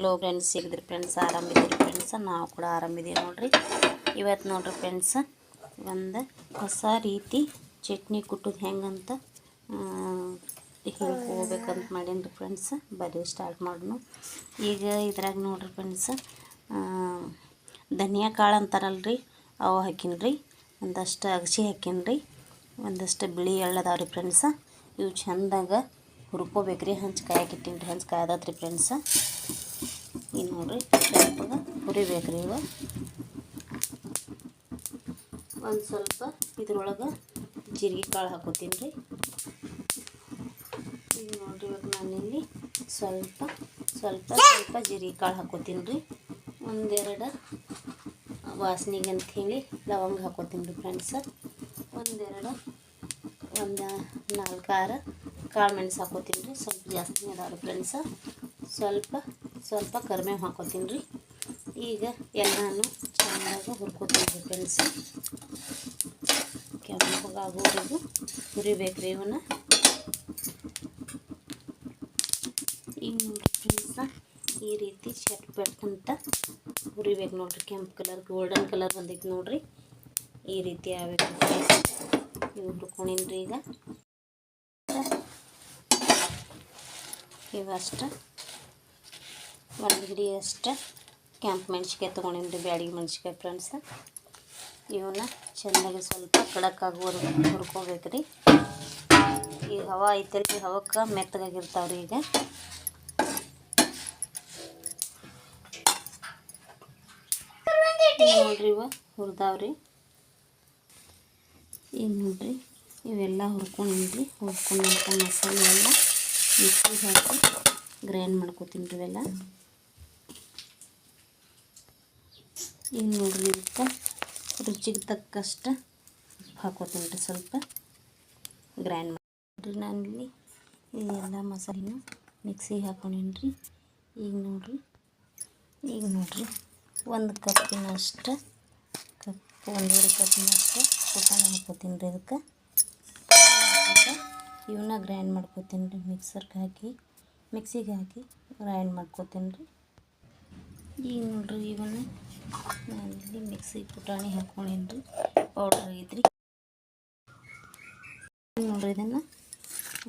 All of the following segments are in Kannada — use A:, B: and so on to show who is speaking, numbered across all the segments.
A: ಹಲೋ ಫ್ರೆಂಡ್ಸ್, ಹೇಗಿದ್ರಿ ಫ್ರೆಂಡ್ಸ್? ಆರಾಮಿದ್ದೀರಿ ಫ್ರೆಂಡ್ಸ್? ನಾವು ಕೂಡ ಆರಾಮಿದ್ದೀವಿ ನೋಡ್ರಿ. ಇವತ್ತು ನೋಡ್ರಿ ಫ್ರೆಂಡ್ಸ್, ಒಂದು ಹೊಸ ರೀತಿ ಚಟ್ನಿ ಕುಟ್ಟೋದು ಹೆಂಗಂತ ಹೇಳ್ಕೋಬೇಕಂತ ಮಾಡೀನಿ ರೀ ಫ್ರೆಂಡ್ಸ್. ಬರೀ ಸ್ಟಾರ್ಟ್ ಮಾಡೋಣ. ಈಗ ಇದ್ರಾಗ ನೋಡ್ರಿ ಫ್ರೆಂಡ್ಸ್, ಧನಿಯಾ ಕಾಳು ಅಂತಾರಲ್ರಿ, ಅವು ಹಾಕಿನ್ರಿ. ಒಂದಷ್ಟು ಅಗಸೆ ಹಾಕಿನ್ರಿ. ಒಂದಷ್ಟು ಬಿಳಿ ಎಳ್ಳು ಅದಾವ ರೀ ಫ್ರೆಂಡ್ಸ್. ಇವು ಚೆಂದಾಗ ಹುರ್ಕೋಬೇಕ್ರಿ. ಹಂಚು ಕಾಯಕ್ಕೆ ಹಂಚು ಕಾಯ್ದತ್ರಿ ಫ್ರೆಂಡ್ಸ್. ಈಗ ನೋಡ್ರಿ, ಸ್ವಲ್ಪ ಹುರಿಬೇಕ್ರಿ. ಇವು ಒಂದು ಸ್ವಲ್ಪ ಇದ್ರೊಳಗೆ ಜೀರಿಗೆ ಕಾಳು ಹಾಕೋತೀನಿ ರೀ. ಈಗ ನೋಡ್ರಿ, ಇವಾಗ ನಾನಿಲ್ಲಿ ಸ್ವಲ್ಪ ಸ್ವಲ್ಪ ಸ್ವಲ್ಪ ಜೀರಿಗೆ ಕಾಳು ಹಾಕೋತೀನಿ ರೀ. ಒಂದೆರಡು ವಾಸನೆಗೆ ಅಂತ ಹೇಳಿ ಲವಂಗ ಹಾಕೋತೀನಿ ರೀ ಫ್ರೆಂಡ್ಸ್. ಒಂದು 4 ಕಾಳು ಮೆಣಸು ಹಾಕೋತೀನಿ ರೀ. ಸ್ವಲ್ಪ ಜಾಸ್ತಿ ಅದಾವೆ ಫ್ರೆಂಡ್ಸ್. ಸ್ವಲ್ಪ ಕರಿಬೇವು ಹಾಕೋತೀನಿ ರೀ. ಈಗ ಎಲ್ಲನೂ ಚೆನ್ನಾಗಿ ಹುರ್ಕೋತೀನಿ ರೀ ಫ್ರೆಂಡ್ಸ್. ಕೆಂಪಗಾಗೋವರೆಗೂ ಹುರಿಬೇಕ್ರಿ ಇವನ್ನ. ಈಗ ನೋಡಿರಿ ಫ್ರೆಂಡ್ಸ್, ಈ ರೀತಿ ಚಟ್ಪಟ್ ಅಂತ ಹುರಿಬೇಕು ನೋಡಿರಿ. ಕೆಂಪು ಕಲರ್, ಗೋಲ್ಡನ್ ಕಲರ್ ಬಂದೈತೆ ನೋಡಿರಿ. ಈ ರೀತಿ ಆಗಬೇಕು ಫ್ರೆಂಡ್ಸ್. ಇವು ಹುರ್ಕೊಂಡಿನಿ ರೀ. ಈಗ ಇವಷ್ಟು ಒಂದು ಹಿಡಿಯಷ್ಟು ಕೆಂಪು ಮೆಣ್ಸಿಕಾಯಿ ತೊಗೊಂಡಿನಿ ರೀ, ಬ್ಯಾಡಗಿ ಮೆಣ್ಸಿಕಾಯಿ ಫ್ರೆಂಡ್ಸ್. ಇವನ್ನ ಚೆನ್ನಾಗಿ ಸ್ವಲ್ಪ ಕಡಕ್ಕಾಗುವರೆಗೂ ಹುರ್ಕೋಬೇಕು ರೀ. ಈಗ ಹವಾ ಐತಲ್ರಿ, ಹವಕ್ಕೆ ಮೆತ್ತಗಾಗಿರ್ತಾವ್ರಿ. ಈಗ ನೋಡ್ರಿ, ಇವ ಹುರಿದಾವ್ರಿ. ಈಗ ನೋಡ್ರಿ, ಇವೆಲ್ಲ ಹುರ್ಕೊಂಡಿನ್ರಿ. ಹುರ್ಕೊಂಡಂಥ ಮಸಾಲೆ ಎಲ್ಲ ಮಿಕ್ಸಿಗೆ ಹಾಕಿ ಗ್ರೈಂಡ್ ಮಾಡ್ಕೊತೀನಿ ರೀ ಇವೆಲ್ಲ. ಈಗ ನೋಡ್ರಿ, ಇದಕ್ಕೆ ರುಚಿಗೆ ತಕ್ಕಷ್ಟು ಉಪ್ಪು ಹಾಕೋತೀನಿ ರೀ. ಸ್ವಲ್ಪ ಗ್ರೈಂಡ್ ಮಾಡಿರಿ. ನಾನಿಲ್ಲಿ ಎಲ್ಲ ಮಸಾಲೆನೂ ಮಿಕ್ಸಿಗೆ ಹಾಕೊಂಡೀನಿ ರೀ. ಈಗ ನೋಡ್ರಿ 1 ಕಪ್ಪಿನಷ್ಟು, 1.5 ಕಪ್ಪಿನಷ್ಟು ಪುಟಾಣಿ ಹಾಕೋತೀನಿ ರೀ. ಇದಕ್ಕೆ ಇವನ್ನ ಗ್ರೈಂಡ್ ಮಾಡ್ಕೋತೀನಿ ರೀ. ಮಿಕ್ಸಿಗೆ ಹಾಕಿ ಗ್ರೈಂಡ್ ಮಾಡ್ಕೋತೀನಿ ರೀ. ಈಗ ನೋಡ್ರಿ, ಇವನ್ನ ನಾನಿಲ್ಲಿ ಮಿಕ್ಸಿಗೆ ಪುಟಾಣಿ ಹಾಕ್ಕೊಂಡೀನಿ ರೀ. ಪೌಡ್ರ್ ಐತ್ರಿ. ನೋಡ್ರಿ, ಇದನ್ನು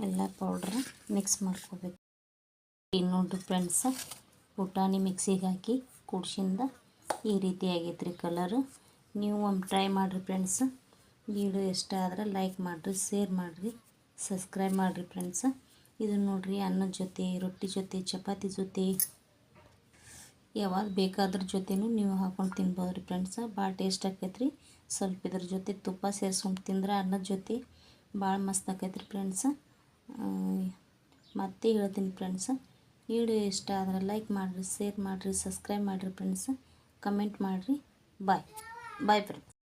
A: ಎಲ್ಲ ಪೌಡ್ರ್ ಮಿಕ್ಸ್ ಮಾಡ್ಕೋಬೇಕು. ಈಗ ನೋಡ್ರಿ ಫ್ರೆಂಡ್ಸ್, ಪುಟಾಣಿ ಮಿಕ್ಸಿಗೆ ಹಾಕಿ ಕುಡ್ಸಿಂದ ಈ ರೀತಿ ಆಗೈತೆ ರೀ ಕಲರು. ನೀವು ಒಮ್ಮೆ ಟ್ರೈ ಮಾಡಿರಿ ಫ್ರೆಂಡ್ಸ್. ವಿಡಿಯೋ ಇಷ್ಟ ಆದ್ರೆ ಲೈಕ್ ಮಾಡಿರಿ, ಶೇರ್ ಮಾಡಿರಿ, ಸಬ್ಸ್ಕ್ರೈಬ್ ಮಾಡಿರಿ ಫ್ರೆಂಡ್ಸ್. ಇದನ್ನು ನೋಡ್ರಿ, ಅನ್ನದ ಜೊತೆ, ರೊಟ್ಟಿ ಜೊತೆ, ಚಪಾತಿ ಜೊತೆ, ಯಾವಾಗ ಬೇಕಾದ್ರ ಜೊತೆನೂ ನೀವು ಹಾಕೊಂಡು ತಿನ್ಬೋದು ರೀ ಫ್ರೆಂಡ್ಸ್. ಭಾಳ ಟೇಸ್ಟ್ ಆಕೈತೆ ರೀ. ಸ್ವಲ್ಪ ಇದ್ರ ಜೊತೆ ತುಪ್ಪ ಸೇರಿಸ್ಕೊಂಡು ತಿಂದ್ರೆ ಅನ್ನದ ಜೊತೆ ಭಾಳ ಮಸ್ತ್ ಆಕೈತೆ ರೀ ಫ್ರೆಂಡ್ಸ್. ಮತ್ತೆ ಹೇಳ್ತೀನಿ ಫ್ರೆಂಡ್ಸ್, ವಿಡಿಯೋ ಇಷ್ಟ ಆದ್ರೆ ಲೈಕ್ ಮಾಡಿರಿ, ಶೇರ್ ಮಾಡಿರಿ, ಸಬ್ಸ್ಕ್ರೈಬ್ ಮಾಡಿರಿ ಫ್ರೆಂಡ್ಸ್. ಕಮೆಂಟ್ ಮಾಡಿರಿ. Bye friends.